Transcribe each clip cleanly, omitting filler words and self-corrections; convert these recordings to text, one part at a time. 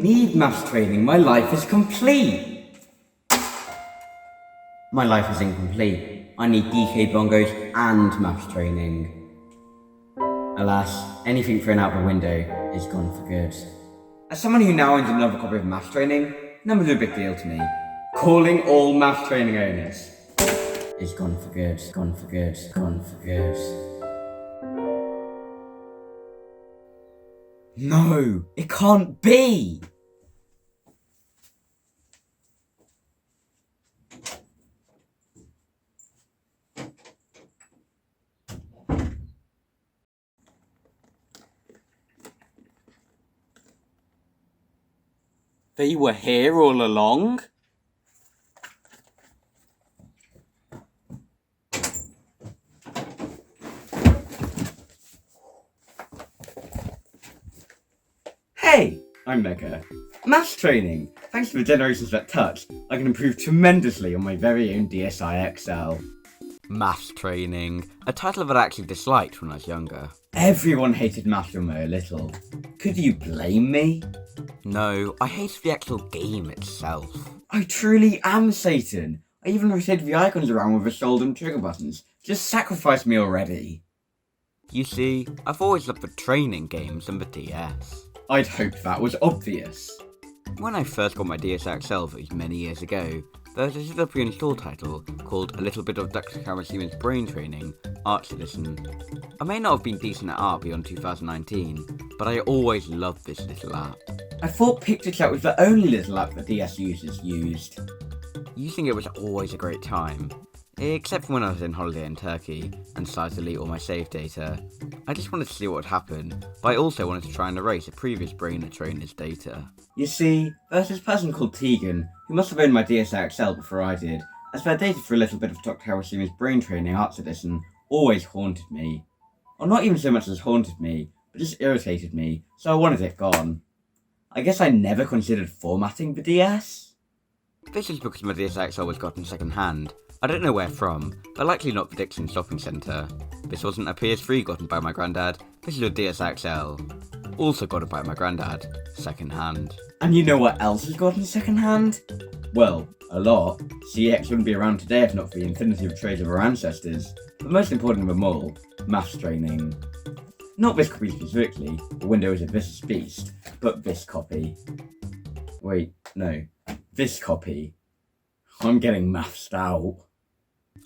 need maths training, my life is complete. My life is incomplete. I need DK bongos and maths training. Alas, anything thrown out the window is gone for good. As someone who now owns another copy of maths training, numbers are a big deal to me. Calling all maths training owners is gone for good, gone for good, gone for good. No, it can't be! They were here all along? Hey, I'm Mega. Maths training! Thanks to the generations that touch, I can improve tremendously on my very own DSi XL. Maths training, a title that I actually disliked when I was younger. Everyone hated maths when they were little. Could you blame me? No, I hated the actual game itself. I truly am Satan. I even rotated the icons around with the shoulder and trigger buttons. Just sacrifice me already. You see, I've always loved the training games and the DS. I'd hoped that was obvious. When I first got my DSi XL these many years ago, there was a Zelda pre-install title called A Little Bit of Dr. Kawashima's Brain Training, Arts Edition. I may not have been decent at art beyond 2019, but I always loved this little app. I thought Picture Chat was the only little app that DS users used. Using it was always a great time, except for when I was in holiday in Turkey and decided to delete all my save data. I just wanted to see what would happen, but I also wanted to try and erase a previous brain trainer's data. You see, there's this person called Tegan, who must have owned my DSi XL before I did, as their data for a little bit of Dr. Kawashima's Brain Training Arts Edition always haunted me. Or not even so much as haunted me, but just irritated me, so I wanted it gone. I guess I never considered formatting the DS? This is because my DSi XL was gotten second hand. I don't know where from, but likely not the Dixon Shopping Centre. This wasn't a PS3 gotten by my granddad, this is a DSi XL. Also gotten by my granddad, second hand. And you know what else has gotten second hand? Well, a lot. CX wouldn't be around today if not for the infinity of trades of our ancestors. But most important of them all, maths training. Not this copy specifically, the window is a vicious beast, but this copy. Wait, no. This copy. I'm getting mathsed out.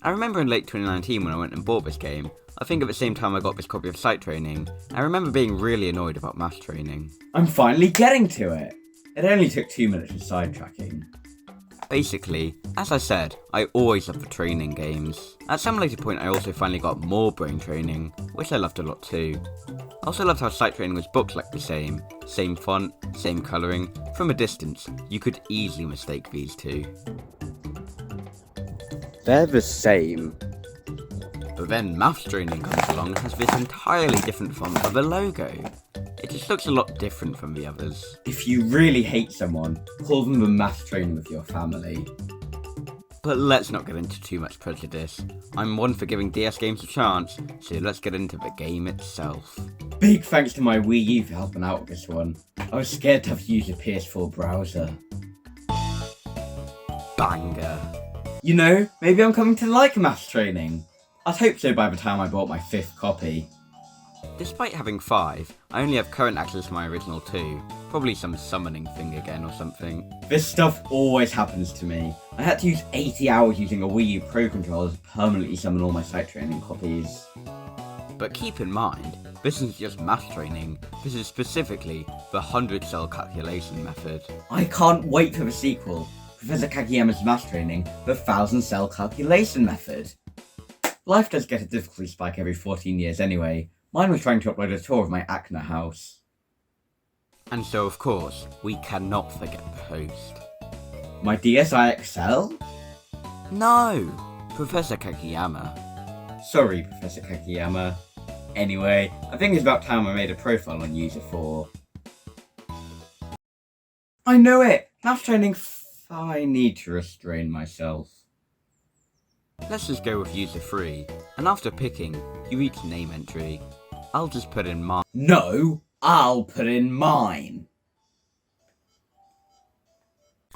I remember in late 2019 when I went and bought this game, I think at the same time I got this copy of Sight Training, I remember being really annoyed about maths training. I'm finally getting to it! It only took 2 minutes of sidetracking. Basically, as I said, I always loved the training games. At some later point I also finally got more brain training, which I loved a lot too. I also loved how Sight Training was booked like the same font, same colouring. From a distance, you could easily mistake these two. They're the same. But then maths training comes along and has this entirely different font for the logo. It just looks a lot different from the others. If you really hate someone, call them the maths training with your family. But let's not get into too much prejudice. I'm one for giving DS games a chance, so let's get into the game itself. Big thanks to my Wii U for helping out with this one. I was scared to have to use a PS4 browser. Banger. You know, maybe I'm coming to like maths training. I'd hope so by the time I bought my 5th copy. Despite having 5, I only have current access to my original 2. Probably some summoning thing again or something. This stuff always happens to me. I had to use 80 hours using a Wii U Pro controller to permanently summon all my Sight Training copies. But keep in mind, this isn't just maths training, this is specifically the 100-cell calculation method. I can't wait for the sequel, Professor Kageyama's maths training, the 1000-cell calculation method. Life does get a difficulty spike every 14 years anyway. Mine was trying to upload a tour of my Acna house. And so of course, we cannot forget the host. My DSi XL? No! Professor Kageyama. Sorry, Professor Kageyama. Anyway, I think it's about time I made a profile on User 4. I know it! Maths training I need to restrain myself. Let's just go with user 3, and after picking, you each name entry. I'll just put in mine. No, I'll put in mine.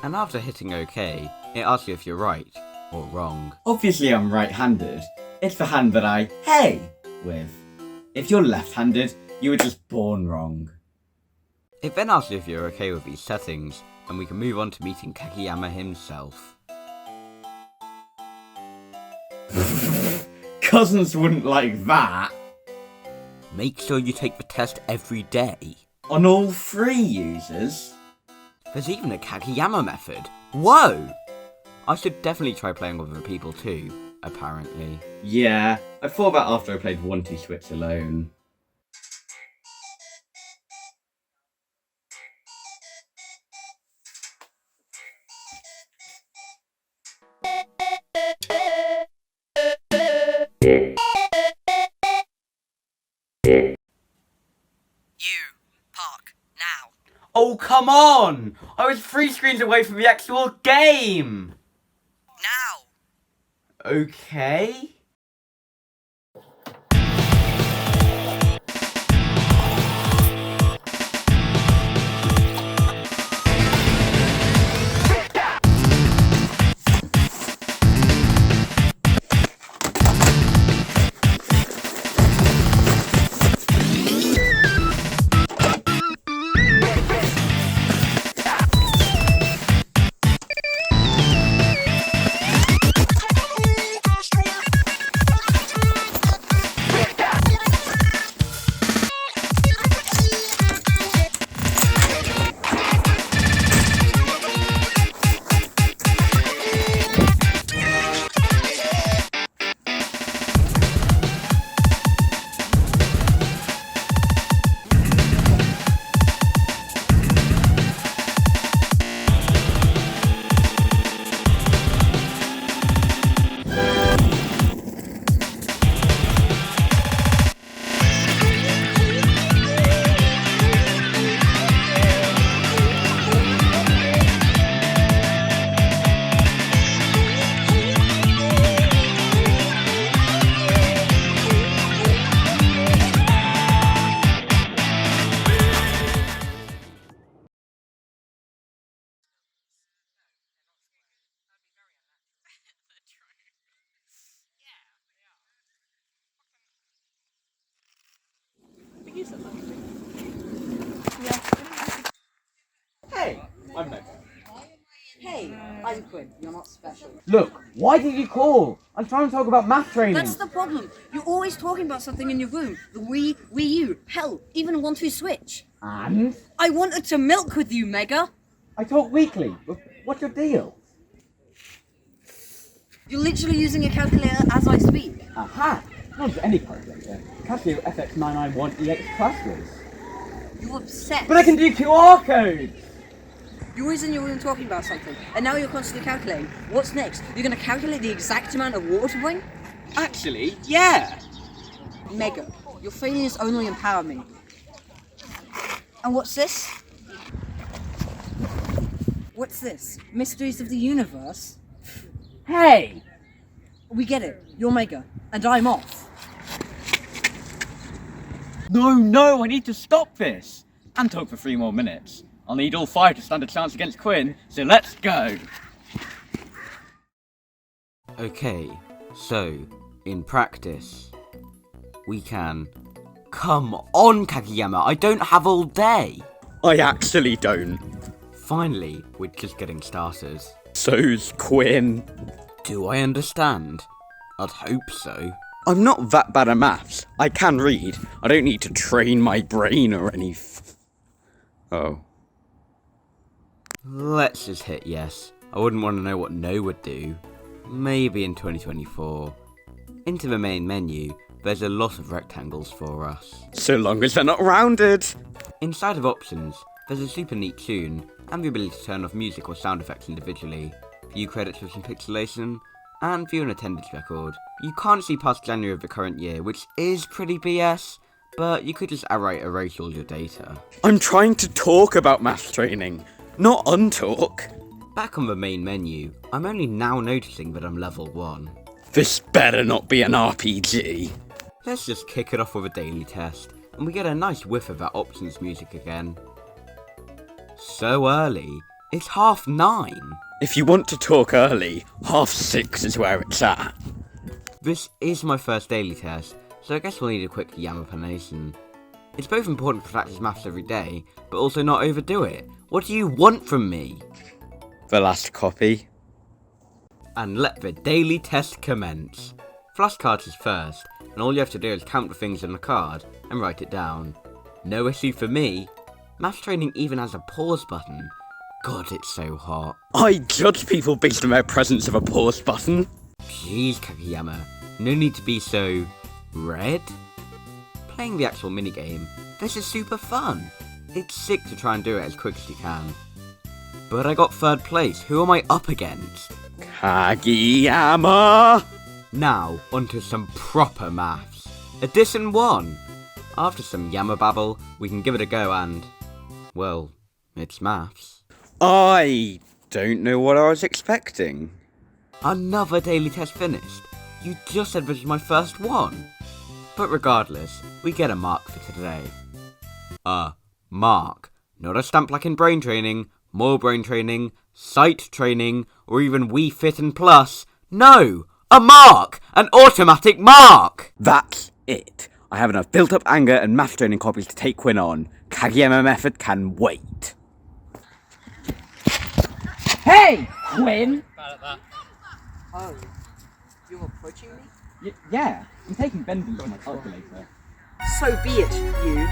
And after hitting OK, it asks you if you're right or wrong. Obviously I'm right-handed. It's the hand that I hey with. If you're left-handed, you were just born wrong. It then asks you if you're okay with these settings, and we can move on to meeting Kawashima himself. Cousins wouldn't like that. Make sure you take the test every day. On all 3 users? There's even a Kawashima method. Whoa! I should definitely try playing with other people too, apparently. Yeah, I thought that after I played 1-2 Switch alone. Park, now. Oh, come on! I was 3 screens away from the actual game! Now! Okay. Hey, I'm Mega. Hey, I'm Quinn. You're not special. Look, why did you call? I'm trying to talk about math training. That's the problem. You're always talking about something in your room. The Wii U, hell, even a 1-2 Switch. And? I wanted to milk with you, Mega. I talk weekly. What's your deal? You're literally using a calculator as I speak. Aha! Not just any calculator. Casio FX991EX classes. You're obsessed. But I can do QR codes! You're always in your room talking about something, and now you're constantly calculating. What's next? You're going to calculate the exact amount of water to bring? Actually, yeah! Mega, your failures only empower me. And what's this? What's this? Mysteries of the universe? Hey! We get it. You're Mega, and I'm off. No, I need to stop this! And talk for 3 more minutes. I'll need all 5 to stand a chance against Quinn, so let's go! Okay, so, in practice, we can... Come on, Kawashima, I don't have all day! I actually don't. Finally, we're just getting started. So's Quinn. Do I understand? I'd hope so. I'm not that bad at maths. I can read. I don't need to train my brain or anything. Oh. Let's just hit yes. I wouldn't want to know what no would do. Maybe in 2024. Into the main menu, there's a lot of rectangles for us. So long as they're not rounded. Inside of options, there's a super neat tune, and the ability to turn off music or sound effects individually, view credits with some pixelation, and view an attendance record. You can't see past January of the current year, which is pretty BS, but you could just outright erase all your data. I'm trying to talk about maths training, not untalk. Back on the main menu, I'm only now noticing that I'm level 1. This better not be an RPG. Let's just kick it off with a daily test, and we get a nice whiff of that options music again. So early, It's 9:30. If you want to talk early, 6:30 is where it's at. This is my first daily test, so I guess we'll need a quick yamapination. It's both important to practice maths every day, but also not overdo it. What do you want from me? The last copy. And let the daily test commence. Flashcards is first, and all you have to do is count the things in the card and write it down. No issue for me. Maths training even has a pause button. God, it's so hot. I judge people based on their presence of a pause button. Jeez, Kakiyama, no need to be so... red? Playing the actual minigame, this is super fun. It's sick to try and do it as quick as you can. But I got 3rd place, who am I up against? Kageyama! Now, onto some proper maths. Edition 1! After some Yama babble, we can give it a go and... well, it's maths. I don't know what I was expecting. Another daily test finished. You just said this was my first one. But regardless, we get a mark for today. Mark. Not a stamp like in brain training, more brain training, sight training, or even Wii Fit and Plus. No! A mark! An automatic mark! That's it. I have enough built-up anger and math training copies to take Quinn on. Kageyama method can wait. Hey, Quinn! Oh, you're approaching me? Yeah, I'm taking Benjamin on my calculator. So be it, you.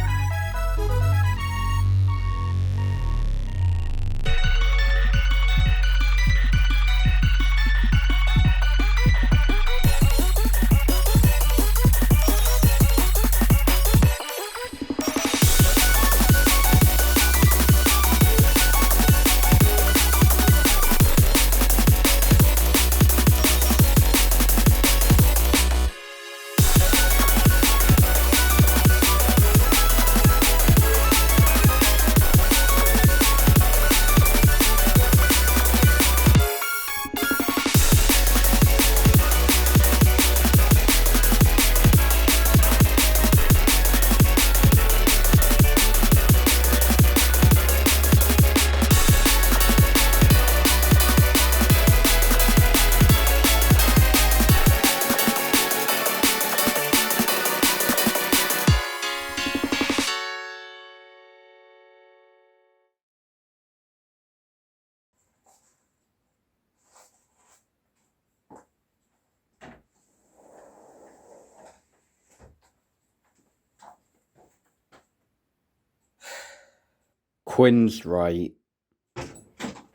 Quinn's right.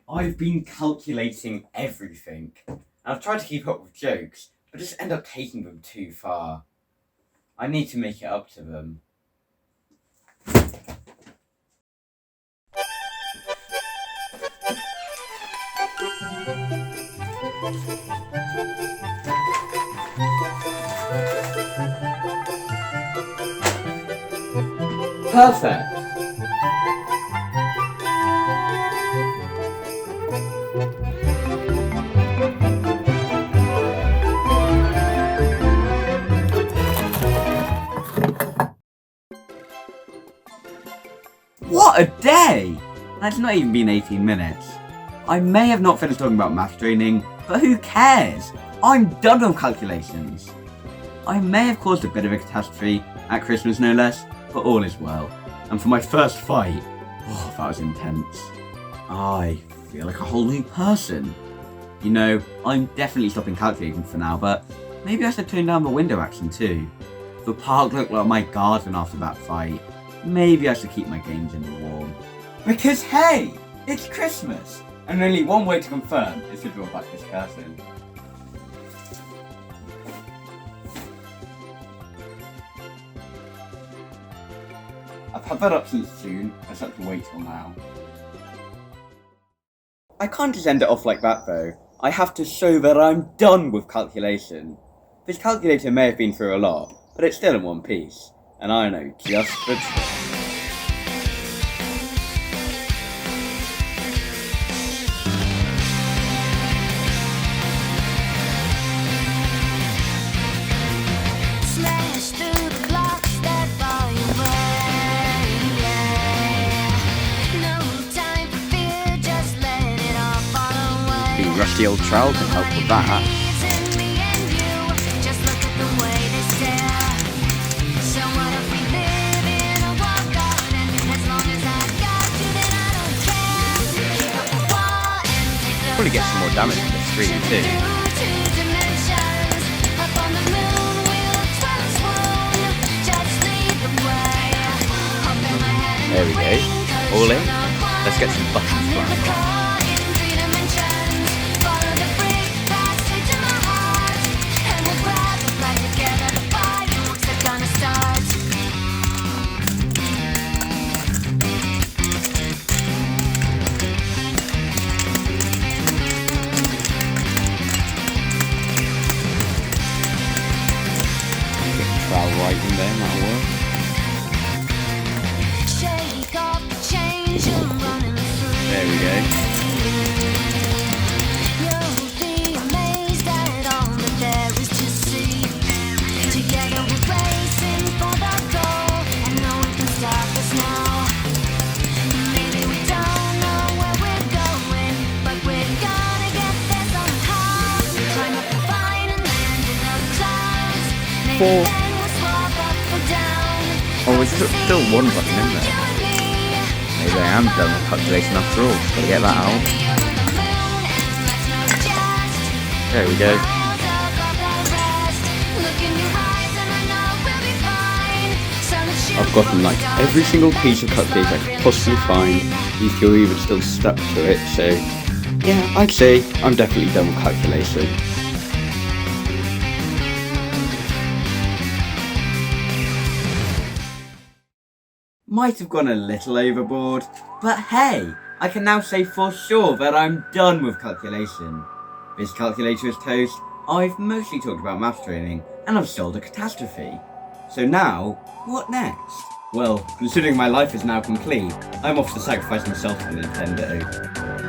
I've been calculating everything. I've tried to keep up with jokes, but just end up taking them too far. I need to make it up to them. Perfect! What a day! That's not even been 18 minutes. I may have not finished talking about math training, but who cares? I'm done with calculations. I may have caused a bit of a catastrophe, at Christmas no less, but all is well. And for my first fight, oh, that was intense. I feel like a whole new person. You know, I'm definitely stopping calculating for now, but maybe I should turn down the window action too. The park looked like my garden after that fight. Maybe I should keep my games in the warm. Because hey, it's Christmas! And only one way to confirm is to draw back this curtain. I've had that up since June, I just have to wait till now. I can't just end it off like that though. I have to show that I'm done with calculation. This calculator may have been through a lot, but it's still in one piece. And I know just the trick. rusty old trowel can help with that. Probably get some more damage from the screen too. There we go. All in. Let's get some buttons flying. Right in there, that'll work. There we go. You'll be amazed at all that there is to see. Together we're racing for the goal, and no one can stop us now. Maybe we don't know where we're going, but we're gonna get there somehow. Climb up the vine and land in the clouds. Maybe then we'll swap up or down. Oh, is there still one button in there? Maybe I am done with calculation after all. Gotta get that out. There we go. I've gotten like every single piece of calculation I could possibly find. These two are even still stuck to it, so yeah, I'd say I'm definitely done with calculation. Might have gone a little overboard, but hey, I can now say for sure that I'm done with calculation. This calculator is toast, I've mostly talked about maths training, and I've sold a Catastrophe. So now, what next? Well, considering my life is now complete, I'm off to sacrifice myself for Nintendo.